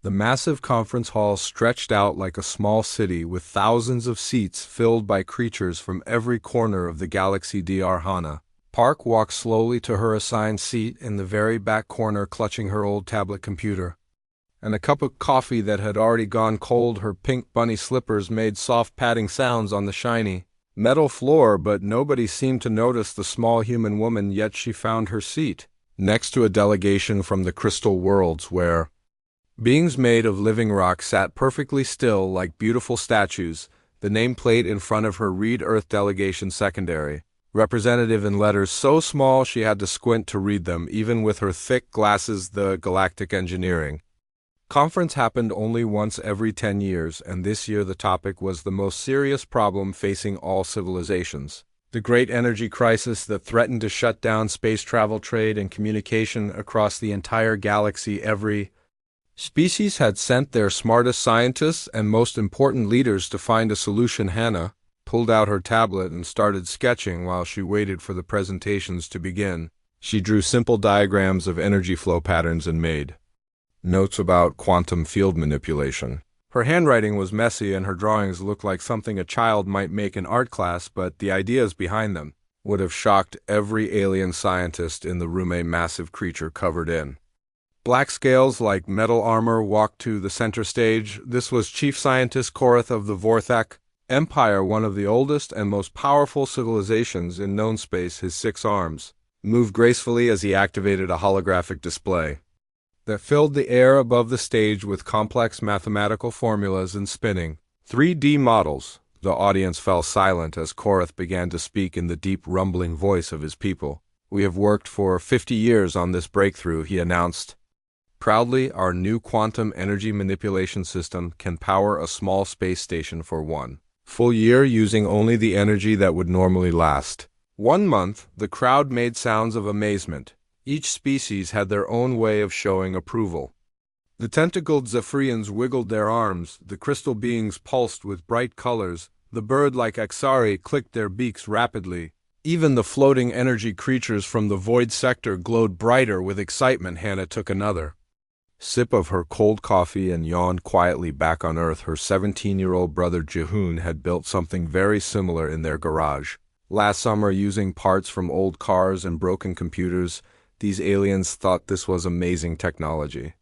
The massive conference hall stretched out like a small city with thousands of seats filled by creatures from every corner of the galaxy. Dr. Hana Park walked slowly to her assigned seat in the very back corner, clutching her old tablet computer. And a cup of coffee that had already gone cold, her pink bunny slippers made soft padding sounds on the shiny metal floor, but nobody seemed to notice the small human woman. Yet she found her seat next to a delegation from the crystal worlds, where beings made of living rock sat perfectly still like beautiful statues. The nameplate in front of her read Earth Delegation Secondary Representative in letters so small she had to squint to read them, even with her thick glasses. The Galactic Engineering Conference happened only once every 10 years, and this year the topic was the most serious problem facing all civilizations: the great energy crisis that threatened to shut down space travel, trade, and communication across the entire galaxy. Every species had sent their smartest scientists and most important leaders to find a solution. Hannah pulled out her tablet and started sketching while she waited for the presentations to begin. She drew simple diagrams of energy flow patterns and made notes about quantum field manipulation. Her handwriting was messy and her drawings looked like something a child might make in art class, but the ideas behind them would have shocked every alien scientist in the room. A massive creature covered in black scales like metal armor walked to the center stage. This was Chief Scientist Korath of the Vorthak Empire, one of the oldest and most powerful civilizations in known space. His 6 arms moved gracefully as he activated a holographic display that filled the air above the stage with complex mathematical formulas and spinning 3D models. The audience fell silent as Korath began to speak in the deep, rumbling voice of his people. "We have worked for 50 years on this breakthrough," he announced proudly. "Our new quantum energy manipulation system can power a small space station for 1 full year using only the energy that would normally last 1 month." The crowd made sounds of amazement. Each species had their own way of showing approval. The tentacled Zephyrians wiggled their arms, the crystal beings pulsed with bright colors, the bird-like Axari clicked their beaks rapidly. Even the floating energy creatures from the void sector glowed brighter with excitement. Hannah took another sip of her cold coffee and yawned quietly. Back on Earth, her 17-year-old brother Jihoon had built something very similar in their garage last summer using parts from old cars and broken computers. These aliens thought this was amazing technology,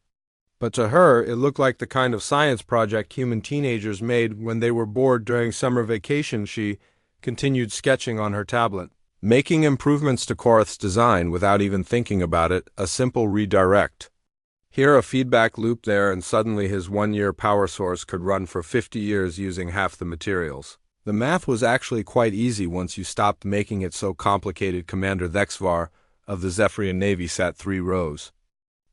but to her it looked like the kind of science project human teenagers made when they were bored during summer vacation. She continued sketching on her tablet, making improvements to Korath's design without even thinking about it. A simple redirect here, a feedback loop there, and suddenly his 1-year power source could run for 50 years using half the materials. The math was actually quite easy once you stopped making it so complicated. Commander Thexvar of the Zephyrian Navy sat 3 rows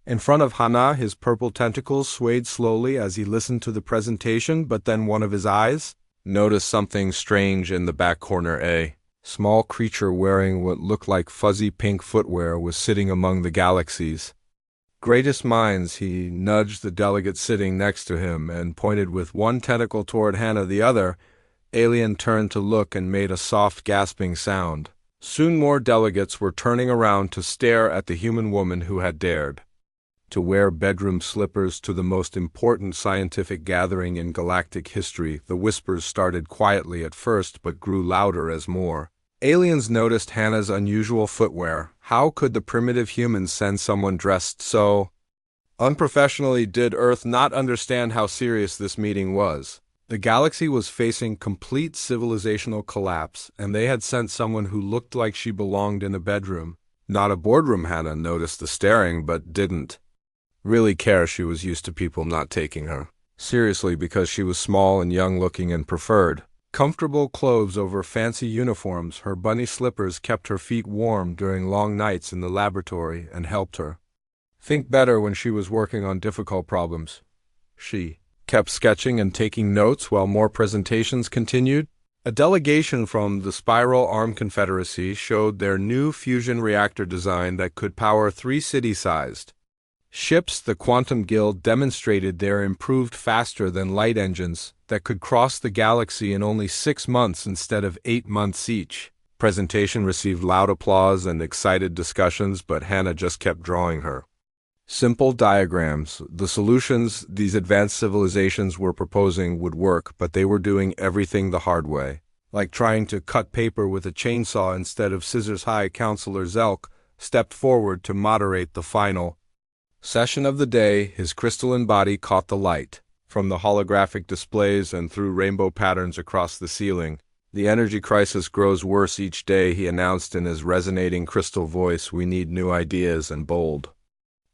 in front of Hana. His purple tentacles swayed slowly as he listened to the presentation, but then one of his eyes noticed something strange in the back corner. A small creature wearing what looked like fuzzy pink footwear was sitting among the galaxy's greatest minds. He nudged the delegate sitting next to him and pointed with one tentacle toward Hana. The other alien turned to look and made a soft gasping sound. Soon more delegates were turning around to stare at the human woman who had dared to wear bedroom slippers to the most important scientific gathering in galactic history. The whispers started quietly at first but grew louder as more aliens noticed Hannah's unusual footwear. How could the primitive humans send someone dressed so unprofessionally? Did Earth not understand how serious this meeting was? The galaxy was facing complete civilizational collapse, and they had sent someone who looked like she belonged in a bedroom, not a boardroom. Hannah noticed the staring but didn't really care. She was used to people not taking her seriously because she was small and young-looking and preferred comfortable clothes over fancy uniforms. Her bunny slippers kept her feet warm during long nights in the laboratory and helped her think better when she was working on difficult problems. She kept sketching and taking notes while more presentations continued. A delegation from the Spiral Arm Confederacy showed their new fusion reactor design that could power 3 city-sized ships. The Quantum Guild demonstrated their improved faster-than-light engines that could cross the galaxy in only 6 months instead of 8 months each. Presentation received loud applause and excited discussions, but Hannah just kept drawing her Simple diagrams. The solutions these advanced civilizations were proposing would work, but they were doing everything the hard way. Like trying to cut paper with a chainsaw instead of scissors. High Counselor Zelk stepped forward to moderate the final session of the day. His crystalline body caught the light from the holographic displays and threw rainbow patterns across the ceiling. The energy crisis grows worse each day, he announced in his resonating crystal voice. We need new ideas and bold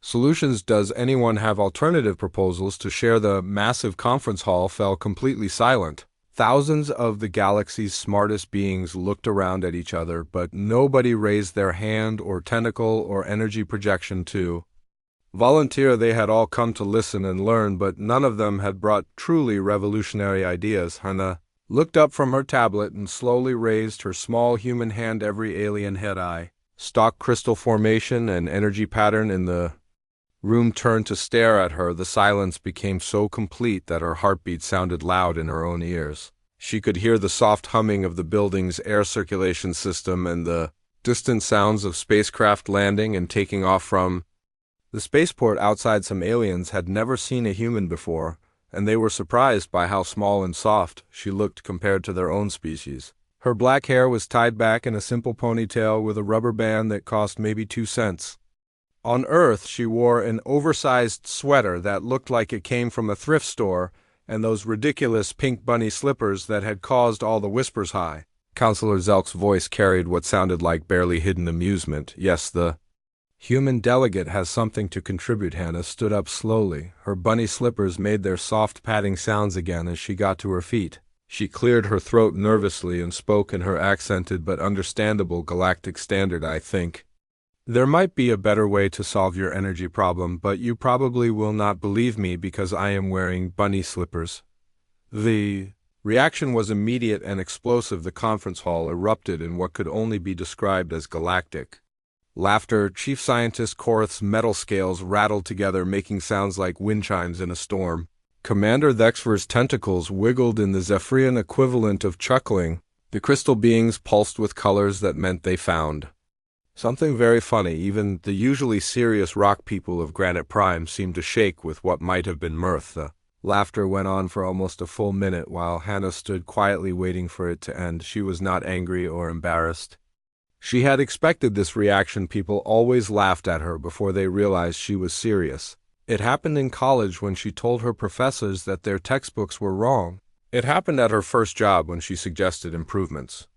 solutions. Does anyone have alternative proposals? To share the massive conference hall fell completely silent. Thousands of the galaxy's smartest beings looked around at each other, but nobody raised their hand or tentacle or energy projection to volunteer. They had all come to listen and learn, but none of them had brought truly revolutionary ideas. Hannah looked up from her tablet and slowly raised her small human hand. Every alien head, eye, stalk, crystal formation, and energy pattern in the room turned to stare at her. The silence became so complete that her heartbeat sounded loud in her own ears. She could hear the soft humming of the building's air circulation system and the distant sounds of spacecraft landing and taking off from the spaceport outside. Some aliens had never seen a human before, and they were surprised by how small and soft she looked compared to their own species. Her black hair was tied back in a simple ponytail with a rubber band that cost maybe 2 cents. On Earth, she wore an oversized sweater that looked like it came from a thrift store, and those ridiculous pink bunny slippers that had caused all the whispers. High Counselor Zelk's voice carried what sounded like barely hidden amusement. Yes, the human delegate has something to contribute. Hannah stood up slowly. Her bunny slippers made their soft padding sounds again as she got to her feet. She cleared her throat nervously and spoke in her accented but understandable galactic standard. I think there might be a better way to solve your energy problem, but you probably will not believe me because I am wearing bunny slippers. The reaction was immediate and explosive. The conference hall erupted in what could only be described as galactic laughter. Chief Scientist Korath's metal scales rattled together, making sounds like wind chimes in a storm. Commander Thexver's tentacles wiggled in the Zephyrian equivalent of chuckling. The crystal beings pulsed with colors that meant they found something very funny. Even the usually serious rock people of Granite Prime seemed to shake with what might have been mirth. The laughter went on for almost a full minute while Hannah stood quietly waiting for it to end. She was not angry or embarrassed. She had expected this reaction. People always laughed at her before they realized she was serious. It happened in college when she told her professors that their textbooks were wrong. It happened at her first job when she suggested improvements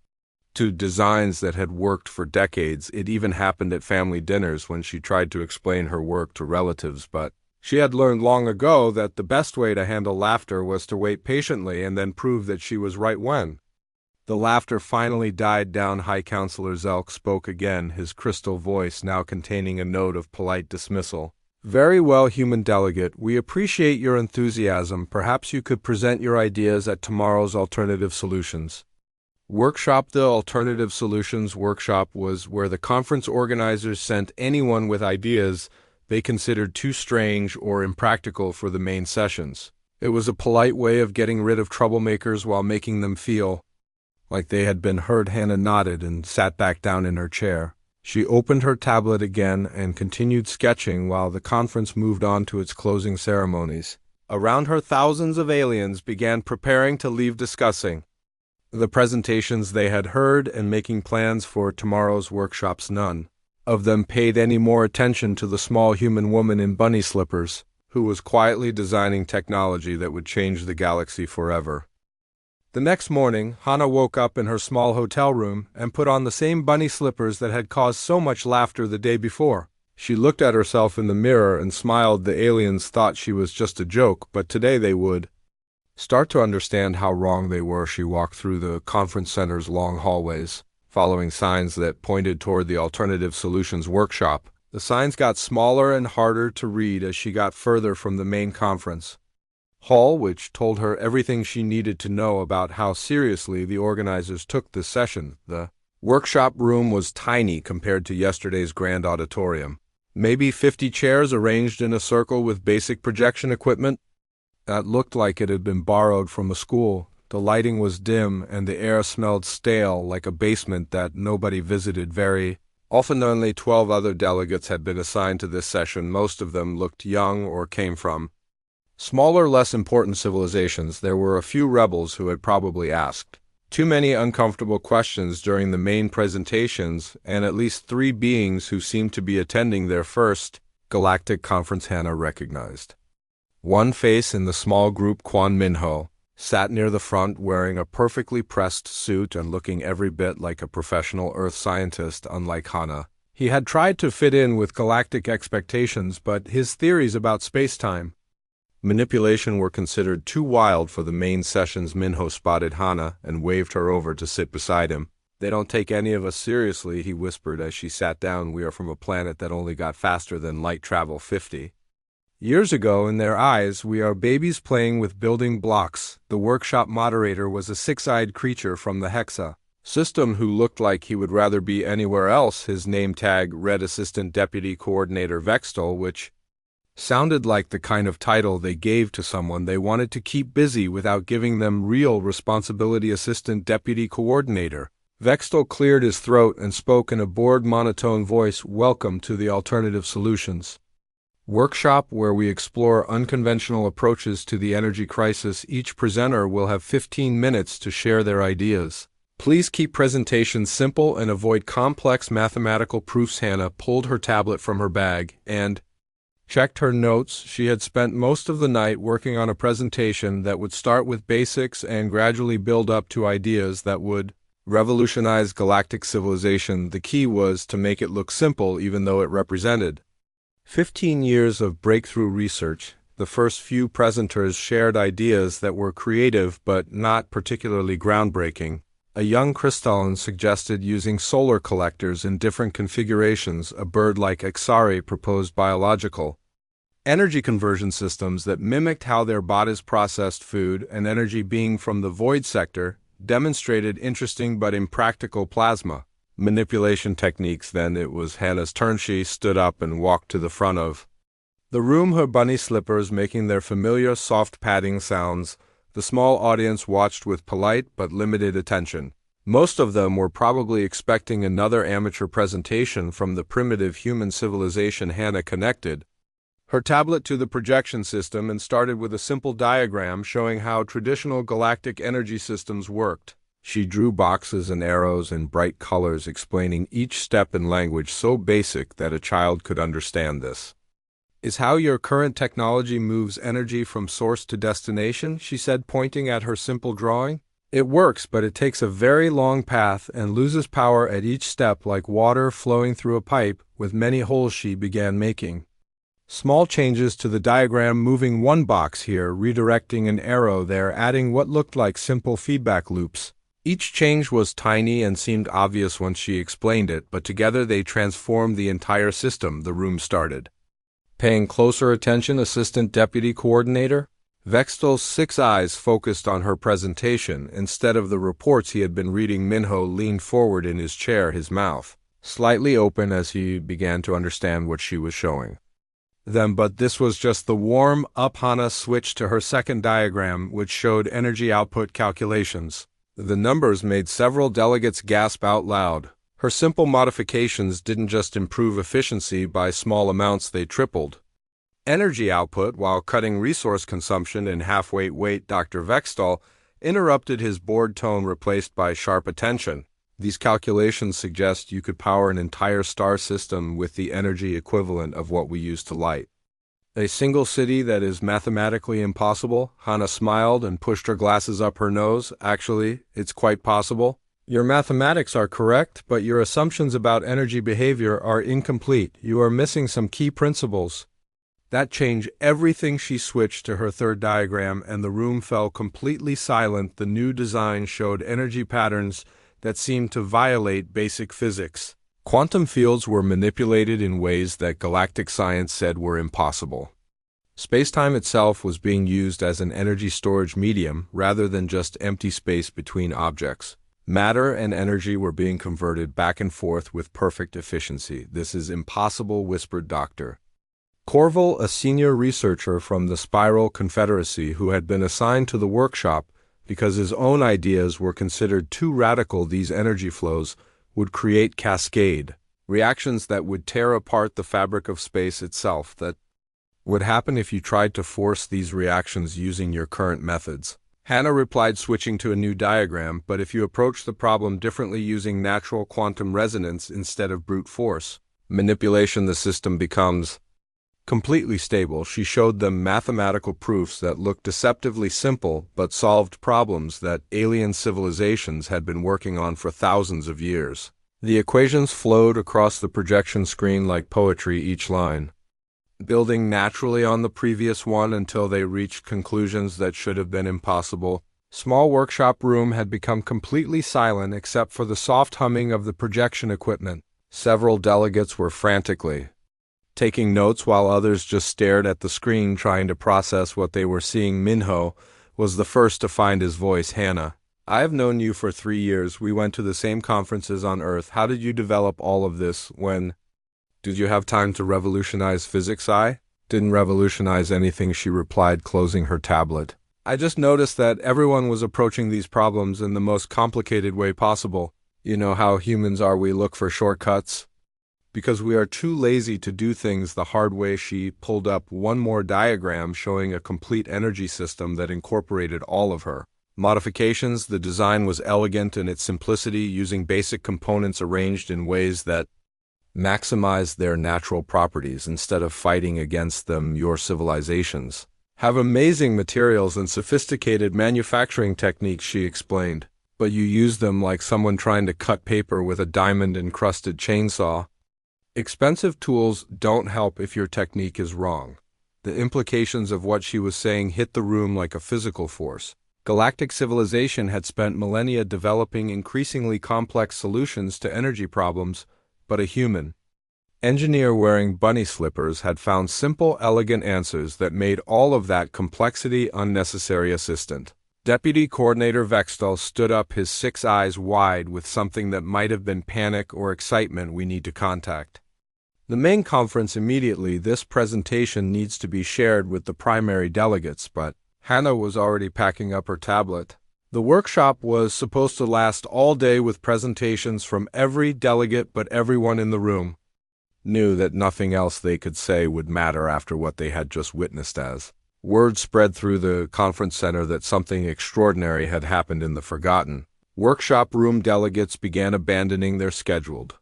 to designs that had worked for decades. It even happened at family dinners when she tried to explain her work to relatives, but she had learned long ago that the best way to handle laughter was to wait patiently and then prove that she was right when the laughter finally died down. High Counselor Zelk spoke again, his crystal voice now containing a note of polite dismissal. Very well, human delegate. We appreciate your enthusiasm. Perhaps you could present your ideas at tomorrow's Alternative Solutions workshop. The Alternative Solutions workshop was where the conference organizers sent anyone with ideas they considered too strange or impractical for the main sessions. It was a polite way of getting rid of troublemakers while making them feel like they had been heard. Hannah nodded and sat back down in her chair. She opened her tablet again and continued sketching while the conference moved on to its closing ceremonies. Around her, thousands of aliens began preparing to leave, discussing the presentations they had heard and making plans for tomorrow's workshops. None of them paid any more attention to the small human woman in bunny slippers, who was quietly designing technology that would change the galaxy forever. The next morning, Hannah woke up in her small hotel room and put on the same bunny slippers that had caused so much laughter the day before. She looked at herself in the mirror and smiled. The aliens thought she was just a joke, but today they would start to understand how wrong they were. She walked through the conference center's long hallways, following signs that pointed toward the Alternative Solutions workshop. The signs got smaller and harder to read as she got further from the main conference hall, which told her everything she needed to know about how seriously the organizers took this session. The workshop room was tiny compared to yesterday's grand auditorium. Maybe 50 chairs arranged in a circle with basic projection equipment that looked like it had been borrowed from a school. The lighting was dim and the air smelled stale, like a basement that nobody visited. Very Often only 12 other delegates had been assigned to this session. Most of them looked young or came from smaller, less important civilizations. There were a few rebels who had probably asked too many uncomfortable questions during the main presentations, and at least 3 beings who seemed to be attending their first galactic conference Hannah recognized. One face in the small group, Quan Minho, sat near the front wearing a perfectly pressed suit and looking every bit like a professional Earth scientist. Unlike Hannah, he had tried to fit in with galactic expectations, but his theories about space-time manipulation were considered too wild for the main sessions. Minho spotted Hannah and waved her over to sit beside him. "They don't take any of us seriously," he whispered as she sat down. "We are from a planet that only got faster than light travel 50 years ago. In their eyes, we are babies playing with building blocks." The workshop moderator was a 6-eyed creature from the Hexa system who looked like he would rather be anywhere else. His name tag read Assistant Deputy Coordinator Vextel, which sounded like the kind of title they gave to someone they wanted to keep busy without giving them real responsibility. Assistant Deputy Coordinator Vextel cleared his throat and spoke in a bored, monotone voice. "Welcome to the Alternative Solutions workshop, where we explore unconventional approaches to the energy crisis. Each presenter will have 15 minutes to share their ideas. Please keep presentations simple and avoid complex mathematical proofs." Hannah pulled her tablet from her bag and checked her notes. She had spent most of the night working on a presentation that would start with basics and gradually build up to ideas that would revolutionize galactic civilization. The key was to make it look simple, even though it represented 15 years of breakthrough research. The first few presenters shared ideas that were creative but not particularly groundbreaking. A young Crystalline suggested using solar collectors in different configurations. A bird like Exari proposed biological energy conversion systems that mimicked how their bodies processed food and energy. Being from the void sector demonstrated interesting but impractical plasma manipulation techniques. Then it was Hannah's turn. She stood up and walked to the front of the room, her bunny slippers making their familiar soft padding sounds. The small audience watched with polite but limited attention. Most of them were probably expecting another amateur presentation from the primitive human civilization. Hannah connected her tablet to the projection system and started with a simple diagram showing how traditional galactic energy systems worked. She drew boxes and arrows in bright colors, explaining each step in language so basic that a child could understand. "This is how your current technology moves energy from source to destination," she said, pointing at her simple drawing. "It works, but it takes a very long path and loses power at each step, like water flowing through a pipe with many holes." She began making small changes to the diagram, moving one box here, redirecting an arrow there, adding what looked like simple feedback loops. Each change was tiny and seemed obvious once she explained it, but together they transformed the entire system. The room started paying closer attention. Assistant Deputy Coordinator Vextel's 6 eyes focused on her presentation instead of the reports he had been reading. Minho leaned forward in his chair, his mouth slightly open as he began to understand what she was showing them. But this was just the warm-up. Hannah switched to her second diagram, which showed energy output calculations. The numbers made several delegates gasp out loud. Her simple modifications didn't just improve efficiency by small amounts, they tripled energy output while cutting resource consumption in half. Wait, Dr. Vextel interrupted, his bored tone replaced by sharp attention. "These calculations suggest you could power an entire star system with the energy equivalent of what we use to light a single city. That is mathematically impossible." Hannah smiled and pushed her glasses up her nose. "Actually, it's quite possible. Your mathematics are correct, but your assumptions about energy behavior are incomplete. You are missing some key principles that change everything." She switched to her third diagram, and the room fell completely silent. The new design showed energy patterns that seemed to violate basic physics. Quantum fields were manipulated in ways that galactic science said were impossible. Space-time itself was being used as an energy storage medium rather than just empty space between objects. Matter and energy were being converted back and forth with perfect efficiency. "This is impossible," whispered Dr. Corville, a senior researcher from the Spiral Confederacy who had been assigned to the workshop because his own ideas were considered too radical. These energy flows would create cascade reactions that would tear apart the fabric of space itself. That would happen if you tried to force these reactions using your current methods. Hannah replied, switching to a new diagram, but if you approach the problem differently using natural quantum resonance instead of brute force manipulation, the system becomes completely stable. She showed them mathematical proofs that looked deceptively simple but solved problems that alien civilizations had been working on for thousands of years. The equations flowed across the projection screen like poetry, each line building naturally on the previous one until they reached conclusions that should have been impossible. Small workshop room had become completely silent except for the soft humming of the projection equipment. Several delegates were frantically taking notes while others just stared at the screen trying to process what they were seeing. Minho was the first to find his voice. Hannah, I have known you for 3 years. We went to the same conferences on Earth. How did you develop all of this? When did you have time to revolutionize physics? I didn't revolutionize anything, she replied, closing her tablet. I just noticed that everyone was approaching these problems in the most complicated way possible. You know how humans are, we look for shortcuts because we are too lazy to do things the hard way. She pulled up one more diagram showing a complete energy system that incorporated all of her modifications. The design was elegant in its simplicity, using basic components arranged in ways that maximize their natural properties instead of fighting against them. Your civilizations have amazing materials and sophisticated manufacturing techniques, she explained, but you use them like someone trying to cut paper with a diamond-encrusted chainsaw. Expensive tools don't help if your technique is wrong. The implications of what she was saying hit the room like a physical force. Galactic civilization had spent millennia developing increasingly complex solutions to energy problems, but a human engineer wearing bunny slippers had found simple, elegant answers that made all of that complexity unnecessary. Assistant Deputy Coordinator Vextal stood up, his 6 eyes wide with something that might have been panic or excitement. We need to contact the main conference immediately. This presentation needs to be shared with the primary delegates. But Hannah was already packing up her tablet. The workshop was supposed to last all day with presentations from every delegate, but everyone in the room knew that nothing else they could say would matter after what they had just witnessed. As word spread through the conference center that something extraordinary had happened in the forgotten workshop room, delegates began abandoning their scheduled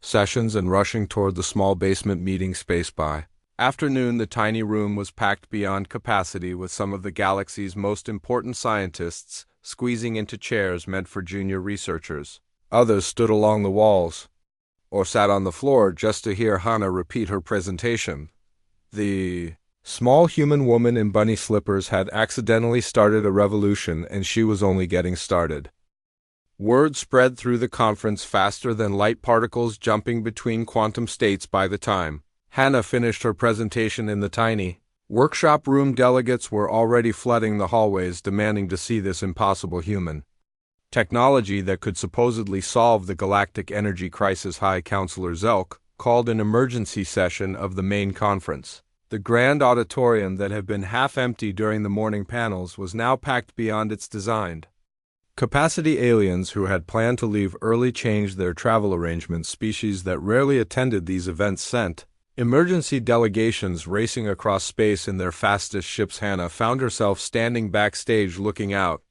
sessions and rushing toward the small basement meeting space. By afternoon, the tiny room was packed beyond capacity with some of the galaxy's most important scientists squeezing into chairs meant for junior researchers. Others stood along the walls or sat on the floor just to hear Hannah repeat her presentation. The small human woman in bunny slippers had accidentally started a revolution, and she was only getting started. Word spread through the conference faster than light particles jumping between quantum states. By the time Hannah finished her presentation in the tiny workshop room, delegates were already flooding the hallways, demanding to see this impossible human technology that could supposedly solve the galactic energy crisis. High Counselor Zelk called an emergency session of the main conference. The grand auditorium that had been half empty during the morning panels was now packed beyond its designed capacity. Aliens who had planned to leave early changed their travel arrangements. Species that rarely attended these events sent emergency delegations racing across space in their fastest ships. Hannah found herself standing backstage looking out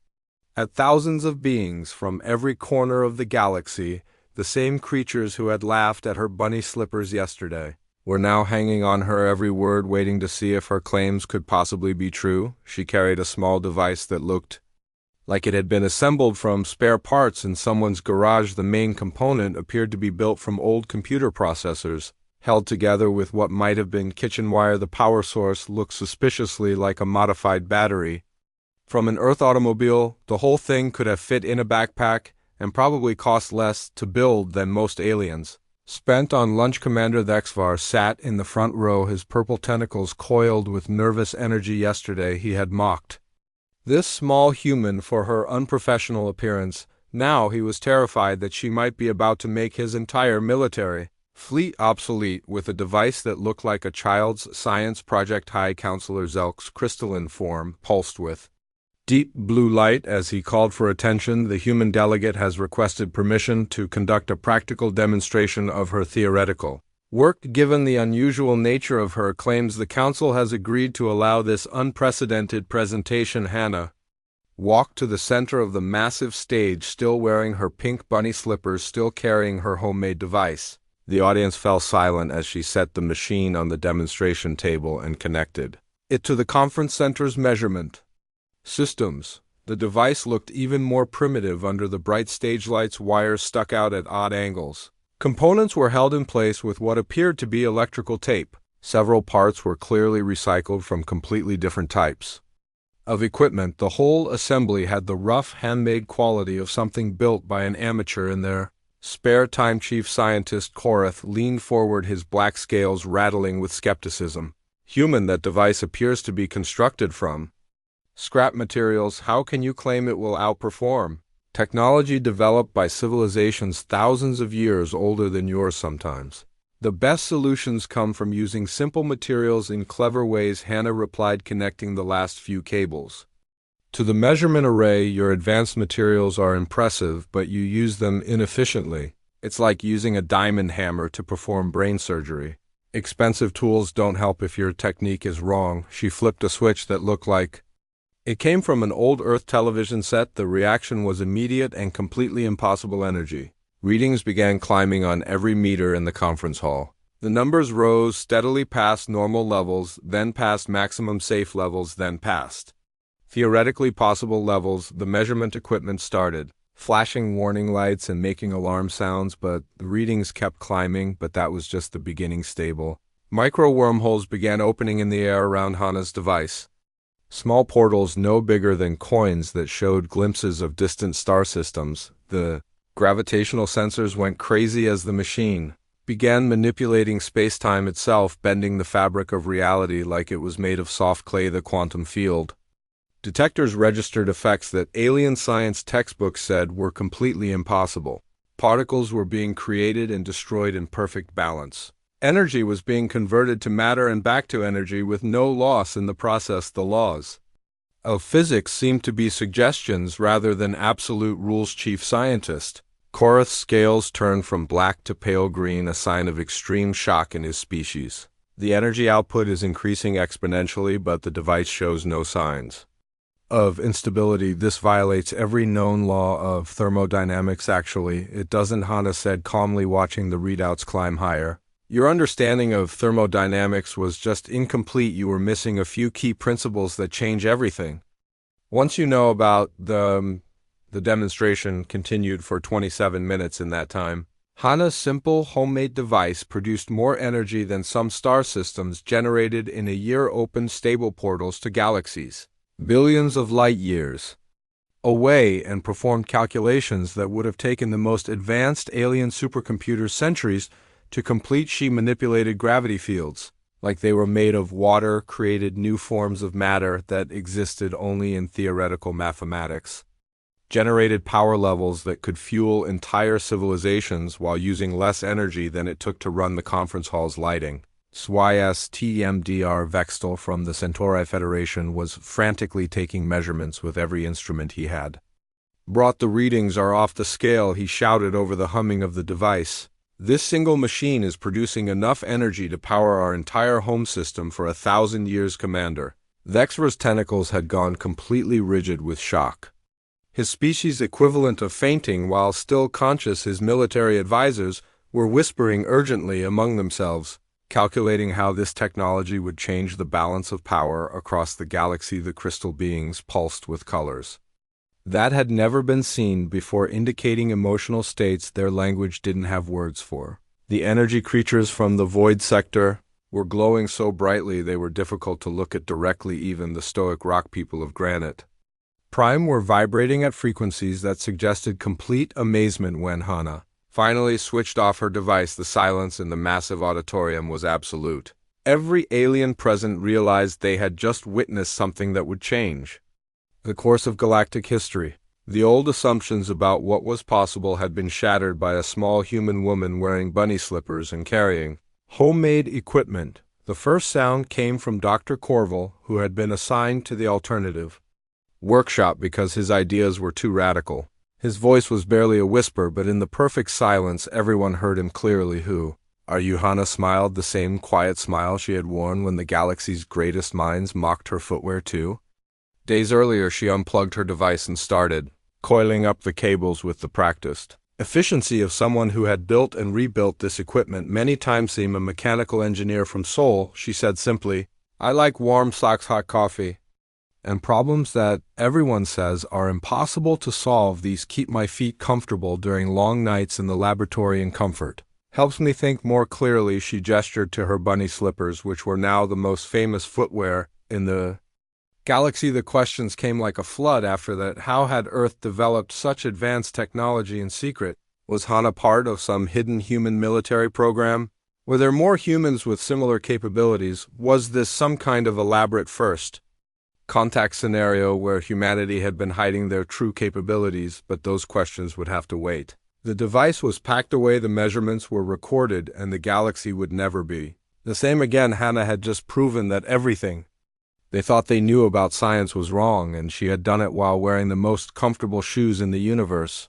at thousands of beings from every corner of the galaxy. The same creatures who had laughed at her bunny slippers yesterday were now hanging on her every word, waiting to see if her claims could possibly be true. She carried a small device that looked like it had been assembled from spare parts in someone's garage. The main component appeared to be built from old computer processors, held together with what might have been kitchen wire. The power source looked suspiciously like a modified battery from an Earth automobile. The whole thing could have fit in a backpack and probably cost less to build than most aliens spent on lunch. Commander Thexvar sat in the front row, his purple tentacles coiled with nervous energy. Yesterday he had mocked this small human for her unprofessional appearance. Now he was terrified that she might be about to make his entire military fleet obsolete with a device that looked like a child's science project. High Counselor Zelk's crystalline form pulsed with Deep blue light. As he called for attention, the human delegate has requested permission to conduct a practical demonstration of her theoretical work. Given the unusual nature of her claims, the council has agreed to allow this unprecedented presentation. Hannah walked to the center of the massive stage, still wearing her pink bunny slippers, still carrying her homemade device. The audience fell silent as she set the machine on the demonstration table and connected it to the conference center's measurement systems. The device looked even more primitive under the bright stage lights. Wires stuck out at odd angles. Components were held in place with what appeared to be electrical tape. Several parts were clearly recycled from completely different types of equipment. The whole assembly had the rough, handmade quality of something built by an amateur in their spare time. Chief Scientist Korath leaned forward, his black scales rattling with skepticism. Human, that device appears to be constructed from scrap materials. How can you claim it will outperform technology developed by civilizations thousands of years older than yours? Sometimes the best solutions come from using simple materials in clever ways, Hannah replied, connecting the last few cables to the measurement array. Your advanced materials are impressive, but you use them inefficiently. It's like using a diamond hammer to perform brain surgery. Expensive tools don't help if your technique is wrong. She flipped a switch that looked like it came from an old Earth television set. The reaction was immediate and completely impossible. Energy readings began climbing on every meter in the conference hall. The numbers rose steadily past normal levels, then past maximum safe levels, then past theoretically possible levels. The measurement equipment started flashing warning lights and making alarm sounds, but the readings kept climbing. But that was just the beginning. Stable micro wormholes began opening in the air around Hannah's device. Small portals no bigger than coins that showed glimpses of distant star systems. The gravitational sensors went crazy as the machine began manipulating space-time itself, bending the fabric of reality like it was made of soft clay. The quantum field detectors registered effects that alien science textbooks said were completely impossible. Particles were being created and destroyed in perfect balance. Energy was being converted to matter and back to energy with no loss in the process. The laws of physics seemed to be suggestions rather than absolute rules. Chief Scientist Korath's scales turned from black to pale green, a sign of extreme shock in his species. The energy output is increasing exponentially, but the device shows no signs of instability. This violates every known law of thermodynamics. Actually, it doesn't, Hannah said calmly, watching the readouts climb higher. Your understanding of thermodynamics was just incomplete. You were missing a few key principles that change everything. Once you know about the demonstration continued for 27 minutes. In that time, Hannah's simple homemade device produced more energy than some star systems generated in a year. Opened stable portals to galaxies billions of light years away and performed calculations that would have taken the most advanced alien supercomputers centuries to complete. She manipulated gravity fields like they were made of water, created new forms of matter that existed only in theoretical mathematics, generated power levels that could fuel entire civilizations while using less energy than it took to run the conference hall's lighting. SYSTMDR Vextel from the Centauri Federation was frantically taking measurements with every instrument he had brought. The readings are off the scale, he shouted over the humming of the device. This single machine is producing enough energy to power our entire home system for 1,000 years. Commander Vexra's tentacles had gone completely rigid with shock. His species' equivalent of fainting while still conscious. His military advisors were whispering urgently among themselves, calculating how this technology would change the balance of power across the galaxy. The crystal beings pulsed with colors that had never been seen before, indicating emotional states their language didn't have words for. The energy creatures from the void sector were glowing so brightly they were difficult to look at directly. Even the stoic rock people of granite Prime were vibrating at frequencies that suggested complete amazement. When Hannah finally switched off her device, the silence in the massive auditorium was absolute. Every alien present realized they had just witnessed something that would change the course of galactic history. The old assumptions about what was possible had been shattered by a small human woman wearing bunny slippers and carrying homemade equipment. The first sound came from Dr. Corville, who had been assigned to the alternative workshop because his ideas were too radical. His voice was barely a whisper, but in the perfect silence everyone heard him clearly. Who are you? Hana smiled, the same quiet smile she had worn when the galaxy's greatest minds mocked her footwear too. Days earlier she unplugged her device and started coiling up the cables with the practiced efficiency of someone who had built and rebuilt this equipment many times. I'm a mechanical engineer from Seoul, she said simply. I like warm socks, hot coffee, and problems that everyone says are impossible to solve. These keep my feet comfortable during long nights in the laboratory in comfort. Helps me think more clearly. She gestured to her bunny slippers, which were now the most famous footwear in the galaxy. The questions came like a flood after that. How had Earth developed such advanced technology in secret? Was Hana part of some hidden human military program? Were there more humans with similar capabilities? Was this some kind of elaborate first contact scenario where humanity had been hiding their true capabilities? But those questions would have to wait. The device was packed away, the measurements were recorded, and the galaxy would never be the same again. Hana had just proven that everything they thought they knew about science was wrong, and she had done it while wearing the most comfortable shoes in the universe.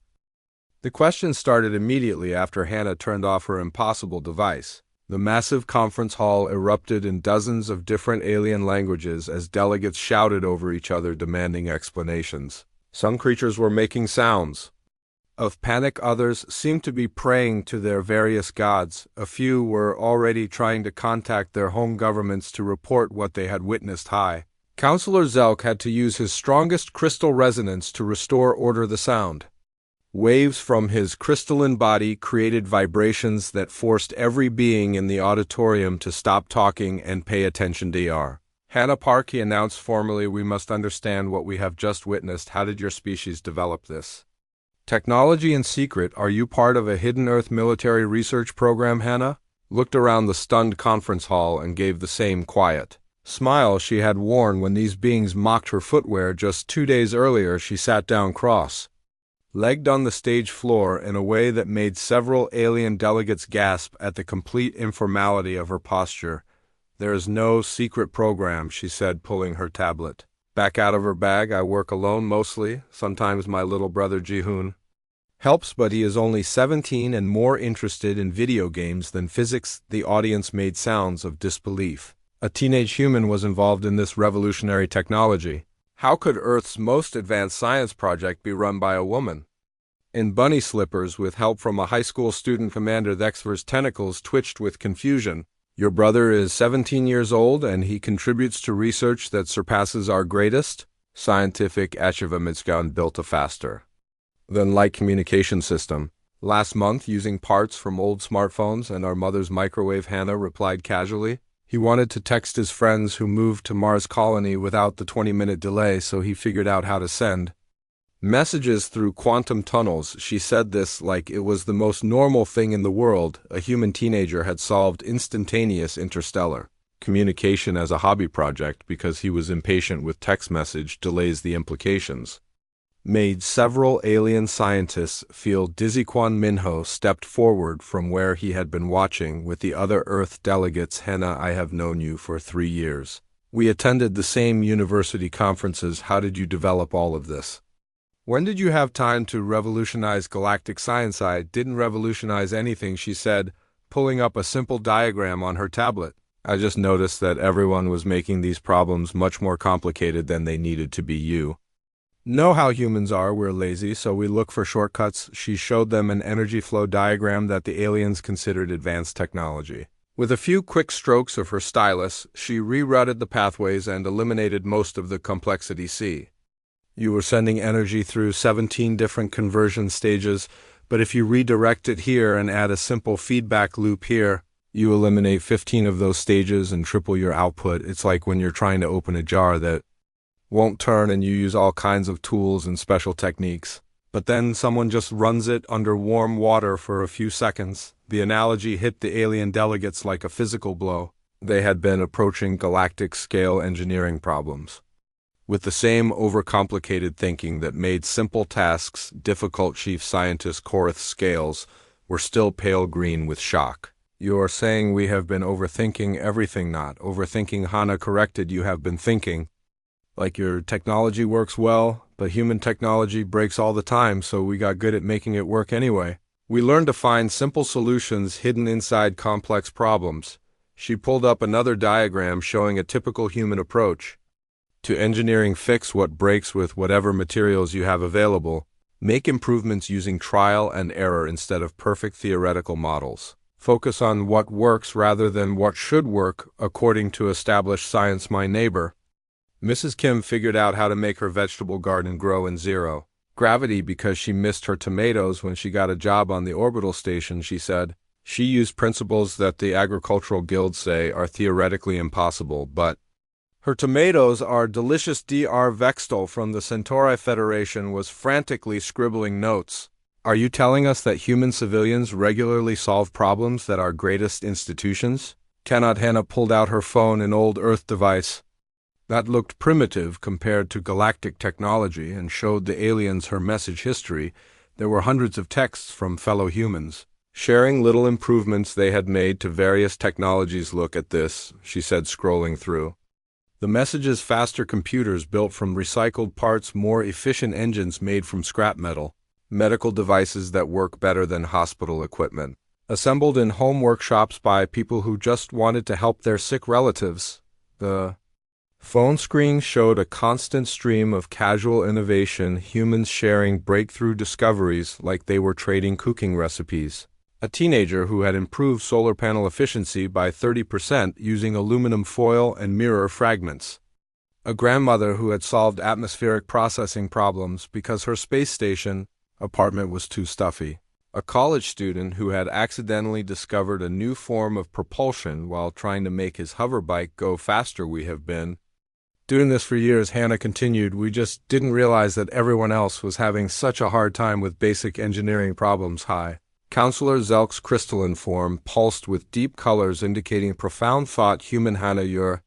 The questions started immediately after Hana turned off her impossible device. The massive conference hall erupted in dozens of different alien languages as delegates shouted over each other demanding explanations. Some creatures were making sounds of panic, others seemed to be praying to their various gods. A few were already trying to contact their home governments to report what they had witnessed. High Counselor Zelk had to use his strongest crystal resonance to restore order. The sound waves from his crystalline body created vibrations that forced every being in the auditorium to stop talking and pay attention. Dr. Hannah Park, he announced formally, we must understand what we have just witnessed. How did your species develop this technology in secret? Are you part of a hidden Earth military research program? Hannah looked around the stunned conference hall and gave the same quiet smile she had worn when these beings mocked her footwear just 2 days earlier. She sat down cross-legged on the stage floor in a way that made several alien delegates gasp at the complete informality of her posture. There is no secret program, she said, pulling her tablet back out of her bag. I work alone mostly. Sometimes my little brother Jihoon helps, but he is only 17 and more interested in video games than physics. The audience made sounds of disbelief. A teenage human was involved in this revolutionary technology. How could Earth's most advanced science project be run by a woman in bunny slippers with help from a high school student? Commander Thexver's tentacles twitched with confusion. Your brother is 17 years old and he contributes to research that surpasses our greatest scientific HFY built a faster than light communication system last month using parts from old smartphones and our mother's microwave. Hannah replied casually. He wanted to text his friends who moved to Mars colony without the 20-minute delay, so he figured out how to send messages through quantum tunnels. She said this like it was the most normal thing in the world. A human teenager had solved instantaneous interstellar communication as a hobby project because he was impatient with text message delays. The implications made several alien scientists feel dizzy. Kwon Minho stepped forward from where he had been watching with the other Earth delegates. Hannah, I have known you for 3 years. We attended the same university conferences. How did you develop all of this? When did you have time to revolutionize galactic science? I didn't revolutionize anything, she said, pulling up a simple diagram on her tablet. I just noticed that everyone was making these problems much more complicated than they needed to be. You know how humans are, we're lazy, so we look for shortcuts. She showed them an energy flow diagram that the aliens considered advanced technology. With a few quick strokes of her stylus, she rerouted the pathways and eliminated most of the complexity. See, you were sending energy through 17 different conversion stages, but if you redirect it here and add a simple feedback loop here, you eliminate 15 of those stages and triple your output. It's like when you're trying to open a jar that won't turn and you use all kinds of tools and special techniques, but then someone just runs it under warm water for a few seconds. The analogy hit the alien delegates like a physical blow. They had been approaching galactic scale engineering problems with the same overcomplicated thinking that made simple tasks difficult. Chief Scientist Korath Scales were still pale green with shock. You're saying we have been overthinking everything? Not overthinking, Hana corrected. You have been thinking Like your technology works well, but human technology breaks all the time, so we got good at making it work anyway. We learned to find simple solutions hidden inside complex problems. She pulled up another diagram showing a typical human approach to engineering. Fix what breaks with whatever materials you have available. Make improvements using trial and error instead of perfect theoretical models. Focus on what works rather than what should work, according to established science. My neighbor, Mrs. Kim, figured out how to make her vegetable garden grow in zero gravity because she missed her tomatoes when she got a job on the orbital station. She said she used principles that the agricultural guilds say are theoretically impossible, but her tomatoes are delicious. Dr. Vextel from the Centauri Federation was frantically scribbling notes. Are you telling us that human civilians regularly solve problems that our greatest institutions cannot? Hannah pulled out her phone, an old Earth device that looked primitive compared to galactic technology, and showed the aliens her message history. There were hundreds of texts from fellow humans, sharing little improvements they had made to various technologies. Look at this, she said, scrolling through the messages. Faster computers built from recycled parts, more efficient engines made from scrap metal, medical devices that work better than hospital equipment, assembled in home workshops by people who just wanted to help their sick relatives. The phone screen showed a constant stream of casual innovation, humans sharing breakthrough discoveries like they were trading cooking recipes. A teenager who had improved solar panel efficiency by 30% using aluminum foil and mirror fragments. A grandmother who had solved atmospheric processing problems because her space station apartment was too stuffy. A college student who had accidentally discovered a new form of propulsion while trying to make his hover bike go faster. We have been doing this for years, Hannah continued. We just didn't realize that everyone else was having such a hard time with basic engineering problems. High Counselor Zelk's crystalline form pulsed with deep colors indicating profound thought. Human Hannah, your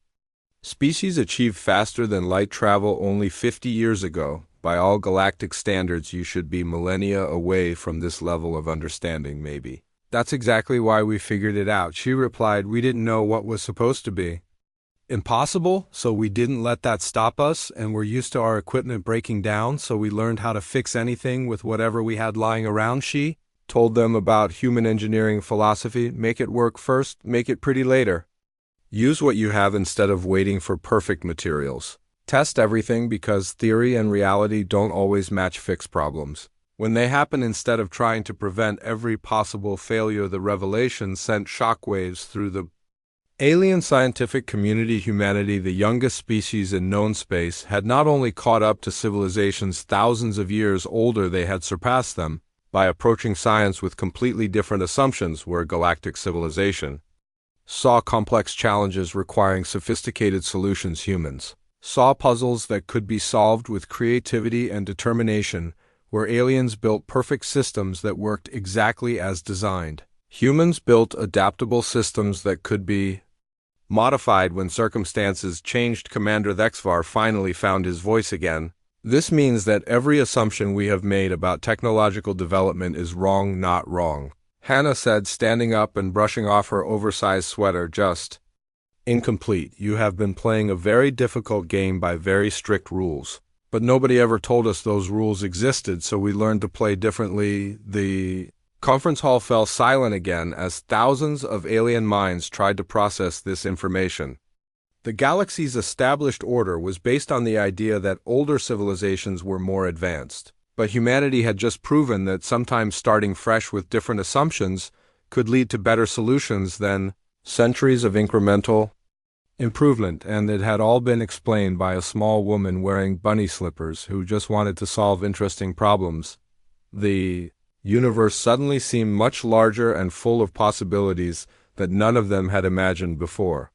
species achieved faster than light travel only 50 years ago. By all galactic standards, you should be millennia away from this level of understanding, maybe. That's exactly why we figured it out, she replied. We didn't know what was supposed to be impossible, so we didn't let that stop us, and we're used to our equipment breaking down, so we learned how to fix anything with whatever we had lying around. She told them about human engineering philosophy. Make it work first, make it pretty later. Use what you have instead of waiting for perfect materials. Test everything because theory and reality don't always match. Fix problems when they happen instead of trying to prevent every possible failure. The revelation sent shockwaves through the alien scientific community. Humanity, the youngest species in known space, had not only caught up to civilizations thousands of years older, they had surpassed them by approaching science with completely different assumptions. Where galactic civilization saw complex challenges requiring sophisticated solutions, humans saw puzzles that could be solved with creativity and determination. Where aliens built perfect systems that worked exactly as designed, humans built adaptable systems that could be modified when circumstances changed. Commander Thexvar finally found his voice again. This means that every assumption we have made about technological development is wrong, not wrong, Hannah said, standing up and brushing off her oversized sweater. Just incomplete. You have been playing a very difficult game by very strict rules. But nobody ever told us those rules existed, so we learned to play differently. The conference hall fell silent again as thousands of alien minds tried to process this information. The galaxy's established order was based on the idea that older civilizations were more advanced, but humanity had just proven that sometimes starting fresh with different assumptions could lead to better solutions than centuries of incremental improvement, and it had all been explained by a small woman wearing bunny slippers who just wanted to solve interesting problems. The universe suddenly seemed much larger and full of possibilities that none of them had imagined before.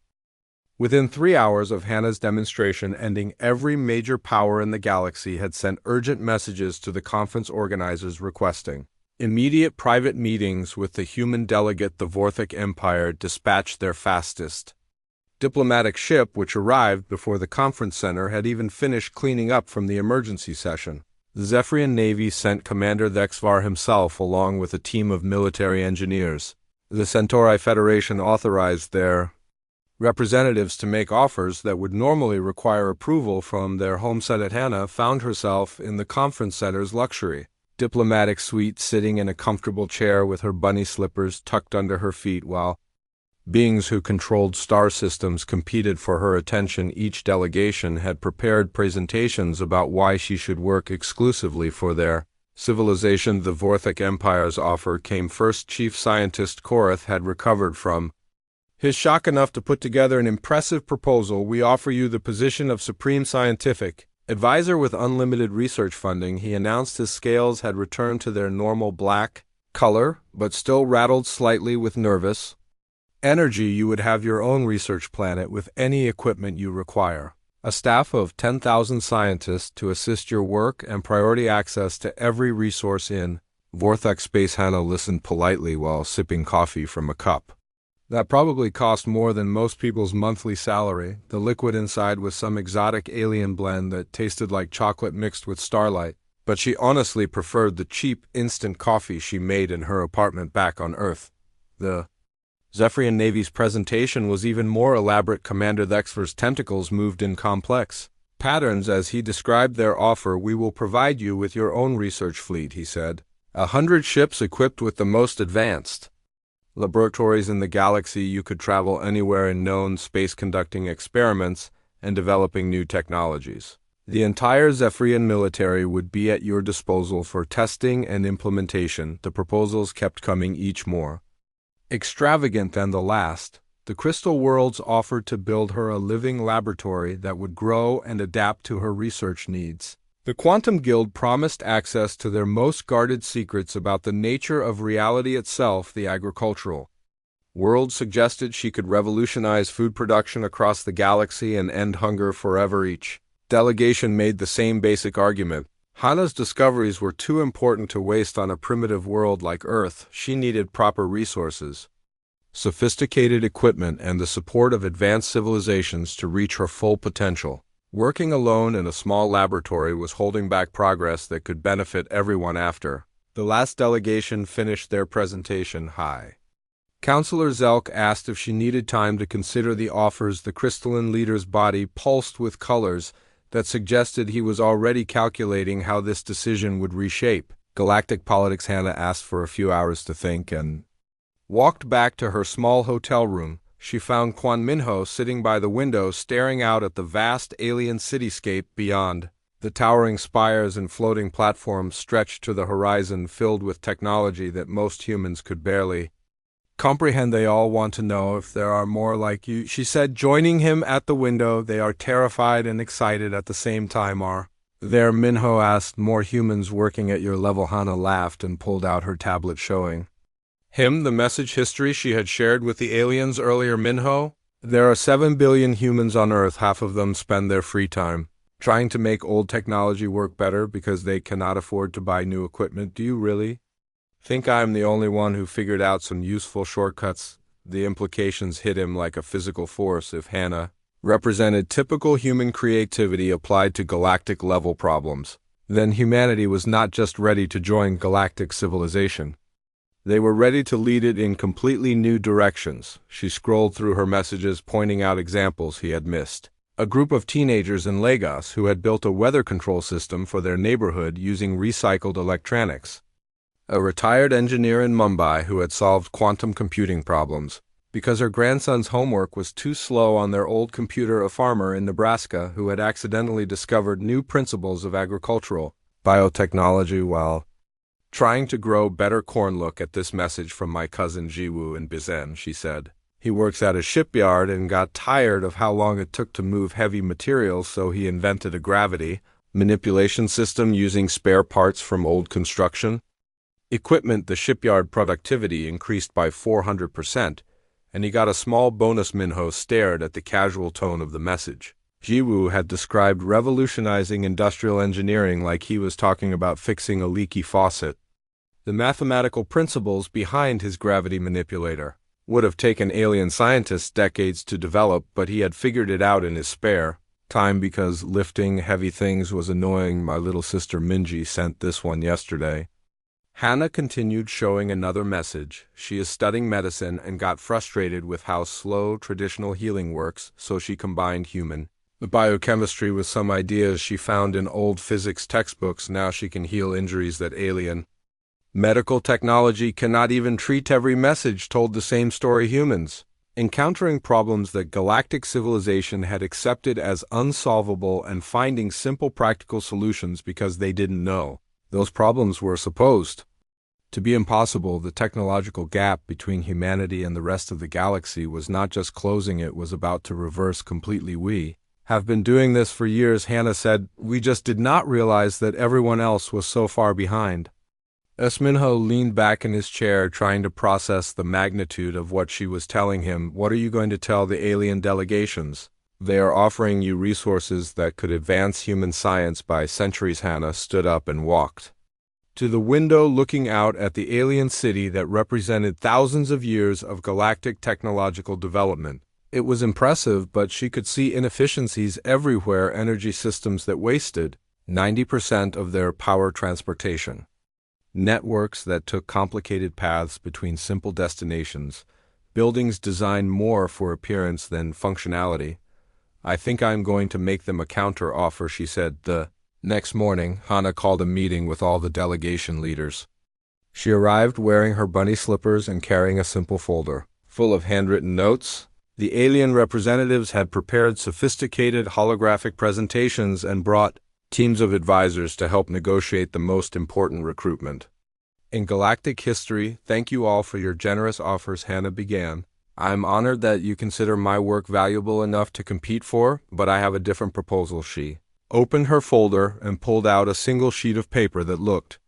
Within 3 hours of Hannah's demonstration ending, every major power in the galaxy had sent urgent messages to the conference organizers requesting immediate private meetings with the human delegate. The Vorthic Empire dispatched their fastest diplomatic ship, which arrived before the conference center had even finished cleaning up from the emergency session. The Zephyrian Navy sent Commander Thexvar himself along with a team of military engineers. The Centauri Federation authorized their representatives to make offers that would normally require approval from their homestead. Hannah found herself in the conference center's luxury diplomatic suite, sitting in a comfortable chair with her bunny slippers tucked under her feet while beings who controlled star systems competed for her attention. Each delegation had prepared presentations about why she should work exclusively for their civilization. The Vorthic Empire's offer came first. Chief Scientist Korath had recovered from his shock enough to put together an impressive proposal. We offer you the position of Supreme Scientific Advisor with unlimited research funding. He announced his scales had returned to their normal black color, but still rattled slightly with nervous energy. You would have your own research planet with any equipment you require. A staff of 10,000 scientists to assist your work and priority access to every resource in Vortex space. Hannah listened politely while sipping coffee from a cup that probably cost more than most people's monthly salary. The liquid inside was some exotic alien blend that tasted like chocolate mixed with starlight, but she honestly preferred the cheap instant coffee she made in her apartment back on Earth. The Zephyrian Navy's presentation was even more elaborate. Commander Thexfer's tentacles moved in complex patterns as he described their offer. We will provide you with your own research fleet, he said. 100 ships equipped with the most advanced laboratories in the galaxy. You could travel anywhere in known space conducting experiments and developing new technologies. The entire Zephyrian military would be at your disposal for testing and implementation. The proposals kept coming, each more extravagant than the last. The Crystal Worlds offered to build her a living laboratory that would grow and adapt to her research needs. The Quantum Guild promised access to their most guarded secrets about the nature of reality itself. The agricultural world suggested she could revolutionize food production across the galaxy and end hunger forever. Each delegation made the same basic argument. Hannah's discoveries were too important to waste on a primitive world like Earth. She needed proper resources, sophisticated equipment, and the support of advanced civilizations to reach her full potential. Working alone in a small laboratory was holding back progress that could benefit everyone. After the last delegation finished their presentation, High Counselor Zelk asked if she needed time to consider the offers. The crystalline leader's body pulsed with colors that suggested he was already calculating how this decision would reshape galactic politics. Hannah asked for a few hours to think and walked back to her small hotel room. She found Quan Minho sitting by the window, staring out at the vast alien cityscape beyond. The towering spires and floating platforms stretched to the horizon, filled with technology that most humans could barely comprehend. They all want to know if there are more like you, she said, joining him at the window. They are terrified and excited at the same time. Are there, Minho asked, more humans working at your level? Hannah laughed and pulled out her tablet, showing him the message history she had shared with the aliens earlier. Minho, there are 7 billion humans on Earth. Half of them spend their free time trying to make old technology work better because they cannot afford to buy new equipment. Do you really think I'm the only one who figured out some useful shortcuts? The implications hit him like a physical force. If Hannah represented typical human creativity applied to galactic-level problems, then humanity was not just ready to join galactic civilization. They were ready to lead it in completely new directions. She scrolled through her messages, pointing out examples he had missed. A group of teenagers in Lagos who had built a weather control system for their neighborhood using recycled electronics. A retired engineer in Mumbai who had solved quantum computing problems because her grandson's homework was too slow on their old computer. A farmer in Nebraska who had accidentally discovered new principles of agricultural biotechnology while trying to grow better corn. Look at this message from my cousin Jiwoo in Bizen, she said. He works at a shipyard and got tired of how long it took to move heavy materials, so he invented a gravity manipulation system using spare parts from old construction equipment. The shipyard productivity increased by 400%, and he got a small bonus. Minho stared at the casual tone of the message. Jiwoo had described revolutionizing industrial engineering like he was talking about fixing a leaky faucet. The mathematical principles behind his gravity manipulator would have taken alien scientists decades to develop, but he had figured it out in his spare time because lifting heavy things was annoying. My little sister Minji sent this one yesterday. Hannah continued showing another message. She is studying medicine and got frustrated with how slow traditional healing works, so she combined human biochemistry with some ideas she found in old physics textbooks. Now she can heal injuries that alien medical technology cannot even treat. Every message told the same story: humans encountering problems that galactic civilization had accepted as unsolvable and finding simple practical solutions because they didn't know those problems were supposed to be impossible. The technological gap between humanity and the rest of the galaxy was not just closing, it was about to reverse completely. We have been doing this for years, Hannah said. We just did not realize that everyone else was so far behind. Esminho leaned back in his chair, trying to process the magnitude of what she was telling him. What are you going to tell the alien delegations? They are offering you resources that could advance human science by centuries. Hannah stood up and walked to the window, looking out at the alien city that represented thousands of years of galactic technological development. It was impressive, but she could see inefficiencies everywhere: energy systems that wasted 90% of their power, transportation networks that took complicated paths between simple destinations, buildings designed more for appearance than functionality. I think I'm going to make them a counter offer, she said. The next morning, Hannah called a meeting with all the delegation leaders. She arrived wearing her bunny slippers and carrying a simple folder full of handwritten notes. The alien representatives had prepared sophisticated holographic presentations and brought teams of advisors to help negotiate the most important recruitment in galactic history. Thank you all for your generous offers, Hannah began. I'm honored that you consider my work valuable enough to compete for, but I have a different proposal. She opened her folder and pulled out a single sheet of paper that looked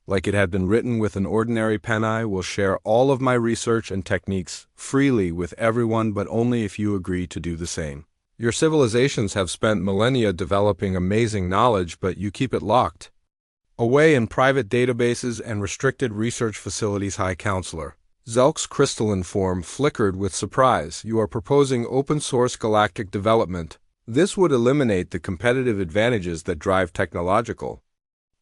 like it had been written with an ordinary pen. I will share all of my research and techniques freely with everyone, but only if you agree to do the same. Your civilizations have spent millennia developing amazing knowledge, but you keep it locked away in private databases and restricted research facilities. High Counselor Zelk's crystalline form flickered with surprise. You are proposing open-source galactic development. This would eliminate the competitive advantages that drive technological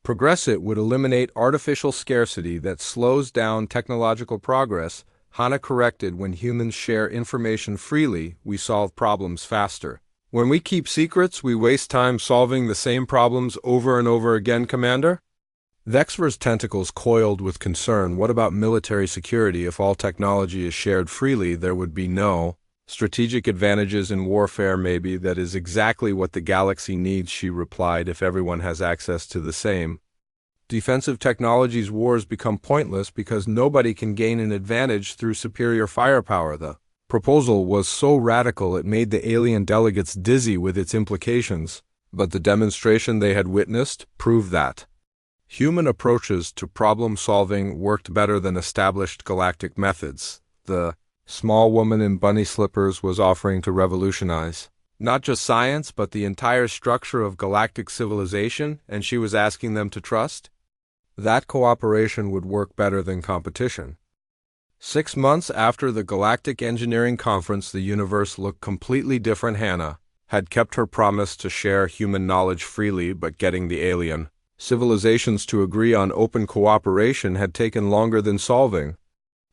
progress. It would eliminate artificial scarcity that slows down technological progress. Hannah corrected. When humans share information freely, we solve problems faster. When we keep secrets, we waste time solving the same problems over and over again, Commander. Vexver's tentacles coiled with concern. What about military security? If all technology is shared freely, there would be no strategic advantages in warfare. Maybe that is exactly what the galaxy needs, she replied. If everyone has access to the same defensive technologies, wars become pointless because nobody can gain an advantage through superior firepower. The proposal was so radical it made the alien delegates dizzy with its implications, but the demonstration they had witnessed proved that human approaches to problem-solving worked better than established galactic methods. The small woman in bunny slippers was offering to revolutionize not just science, but the entire structure of galactic civilization, and she was asking them to trust that cooperation would work better than competition. 6 months after the Galactic Engineering Conference, the universe looked completely different. Hannah had kept her promise to share human knowledge freely, but getting the alien civilizations to agree on open cooperation had taken longer than solving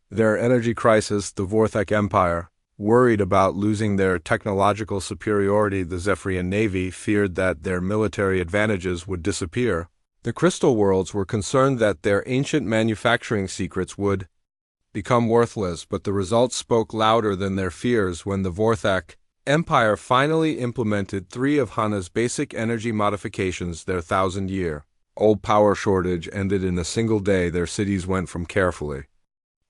their energy crisis. The Vorthek Empire, worried about losing their technological superiority, the Zephyrian Navy feared that their military advantages would disappear. The Crystal Worlds were concerned that their ancient manufacturing secrets would become worthless, but the results spoke louder than their fears. When the Vorthek Empire finally implemented 3 of Hannah's basic energy modifications, their 1,000-year-old power shortage ended in a single day. Their cities went from carefully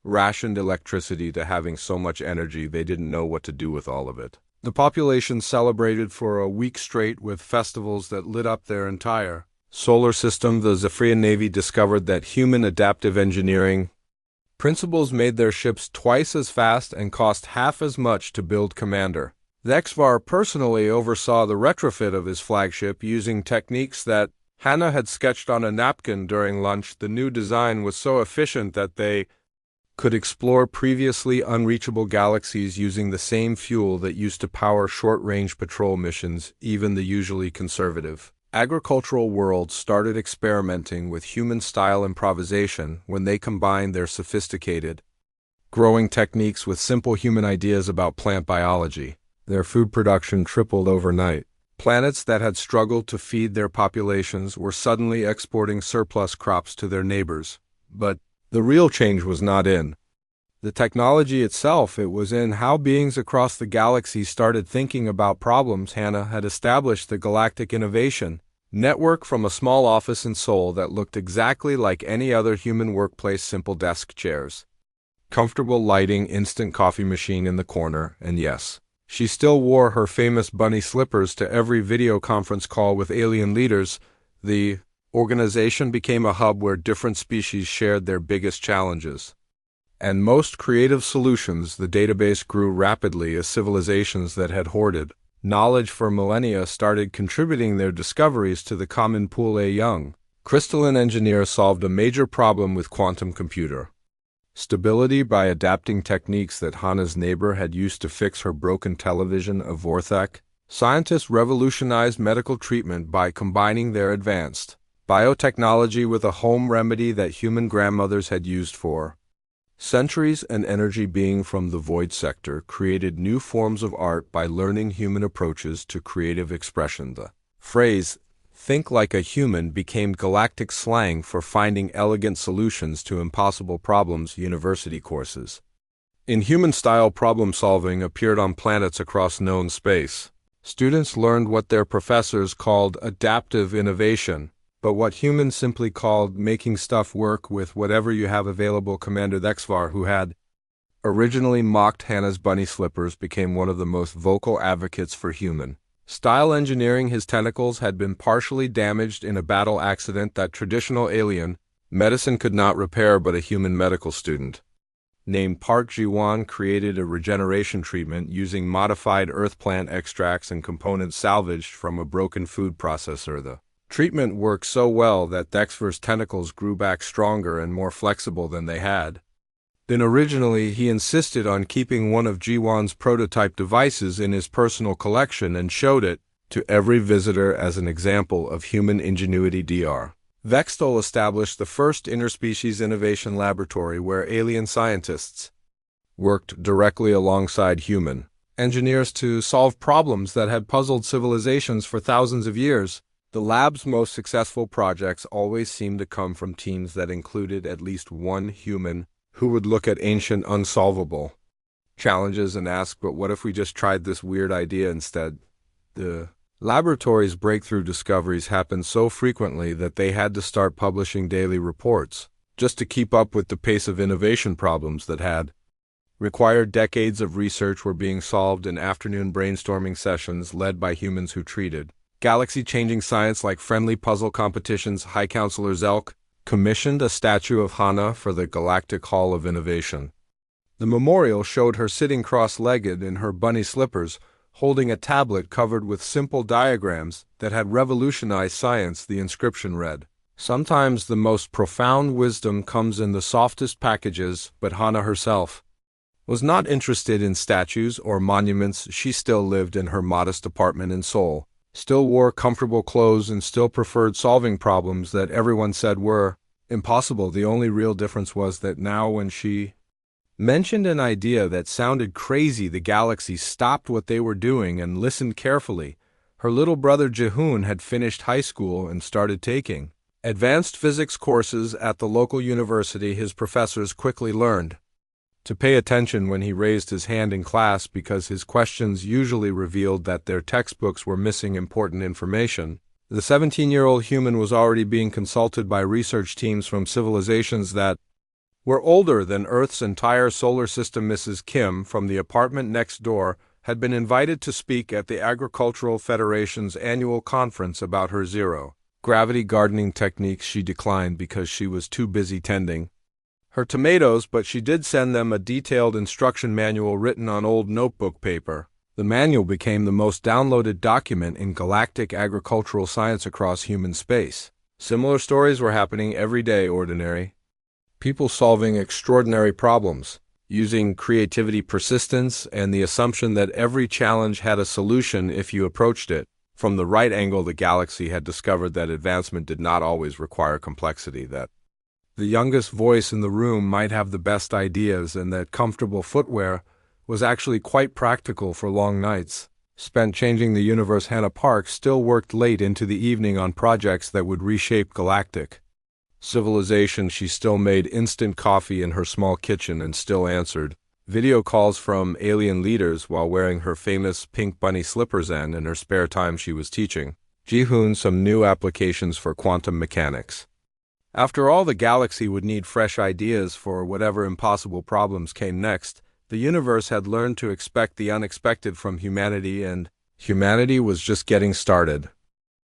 rationed electricity to having so much energy they didn't know what to do with all of it. The population celebrated for a week straight with festivals that lit up their entire solar system. The Zephyrian Navy discovered that human adaptive engineering principles made their ships twice as fast and cost half as much to build. Commander Vexvar personally oversaw the retrofit of his flagship using techniques that Hannah had sketched on a napkin during lunch. The new design was so efficient that they could explore previously unreachable galaxies using the same fuel that used to power short-range patrol missions. Even the usually conservative Agricultural worlds started experimenting with human-style improvisation when they combined their sophisticated growing techniques with simple human ideas about plant biology. Their food production tripled overnight. Planets that had struggled to feed their populations were suddenly exporting surplus crops to their neighbors. But the real change was not in the technology itself, it was in how beings across the galaxy started thinking about problems. Hannah had established the Galactic Innovation Network from a small office in Seoul that looked exactly like any other human workplace: simple desk chairs, comfortable lighting, instant coffee machine in the corner, and yes, she still wore her famous bunny slippers to every video conference call with alien leaders. The organization became a hub where different species shared their biggest challenges and most creative solutions. The database grew rapidly as civilizations that had hoarded knowledge for millennia started contributing their discoveries to the common pool. A young crystalline engineer solved a major problem with quantum computer stability by adapting techniques that Hannah's neighbor had used to fix her broken television. A Vorthek scientists revolutionized medical treatment by combining their advanced biotechnology with a home remedy that human grandmothers had used for centuries. An energy being from the void sector created new forms of art by learning human approaches to creative expression. The phrase, "think like a human," became galactic slang for finding elegant solutions to impossible problems. University courses in human-style problem-solving appeared on planets across known space. Students learned what their professors called adaptive innovation, but what humans simply called making stuff work with whatever you have available. Commander Thexvar, who had originally mocked Hannah's bunny slippers, became one of the most vocal advocates for human style engineering. His tentacles had been partially damaged in a battle accident that traditional alien medicine could not repair, but a human medical student named Park Ji-won created a regeneration treatment using modified earth plant extracts and components salvaged from a broken food processor. The treatment worked so well that Dexver's tentacles grew back stronger and more flexible than they had been originally. He insisted on keeping one of Ji-won's prototype devices in his personal collection and showed it to every visitor as an example of human ingenuity. Dr. Vextol established the first interspecies innovation laboratory where alien scientists worked directly alongside human engineers to solve problems that had puzzled civilizations for thousands of years. The lab's most successful projects always seemed to come from teams that included at least one human who would look at ancient unsolvable challenges and ask, "But what if we just tried this weird idea instead?" The laboratory's breakthrough discoveries happened so frequently that they had to start publishing daily reports just to keep up with the pace of innovation. Problems that had required decades of research were being solved in afternoon brainstorming sessions led by humans who treated galaxy-changing science like friendly puzzle competitions. High Counselor Zelk commissioned a statue of Hannah for the Galactic Hall of Innovation. The memorial showed her sitting cross-legged in her bunny slippers, holding a tablet covered with simple diagrams that had revolutionized science. The inscription read, "Sometimes the most profound wisdom comes in the softest packages," but Hannah herself was not interested in statues or monuments. She still lived in her modest apartment in Seoul, still wore comfortable clothes, and still preferred solving problems that everyone said were impossible. The only real difference was that now when she mentioned an idea that sounded crazy, the galaxy stopped what they were doing and listened carefully. Her little brother Jihoon had finished high school and started taking advanced physics courses at the local university. His professors quickly learned to pay attention when he raised his hand in class because his questions usually revealed that their textbooks were missing important information. The 17-year-old human was already being consulted by research teams from civilizations that were older than Earth's entire solar system. Mrs. Kim, from the apartment next door, had been invited to speak at the Agricultural Federation's annual conference about her zero-gravity gardening techniques. She declined because she was too busy tending her tomatoes, but she did send them a detailed instruction manual written on old notebook paper. The manual became the most downloaded document in galactic agricultural science across human space. Similar stories were happening every day. Ordinary people solving extraordinary problems, using creativity, persistence, and the assumption that every challenge had a solution if you approached it From the right angle, the galaxy had discovered that advancement did not always require complexity, that the youngest voice in the room might have the best ideas, and that comfortable footwear was actually quite practical for long nights spent changing the universe. Hannah Park still worked late into the evening on projects that would reshape galactic civilization. She still made instant coffee in her small kitchen and still answered video calls from alien leaders while wearing her famous pink bunny slippers, and in her spare time she was teaching Ji-hoon some new applications for quantum mechanics. After all, the galaxy would need fresh ideas for whatever impossible problems came next. The universe had learned to expect the unexpected from humanity, and humanity was just getting started.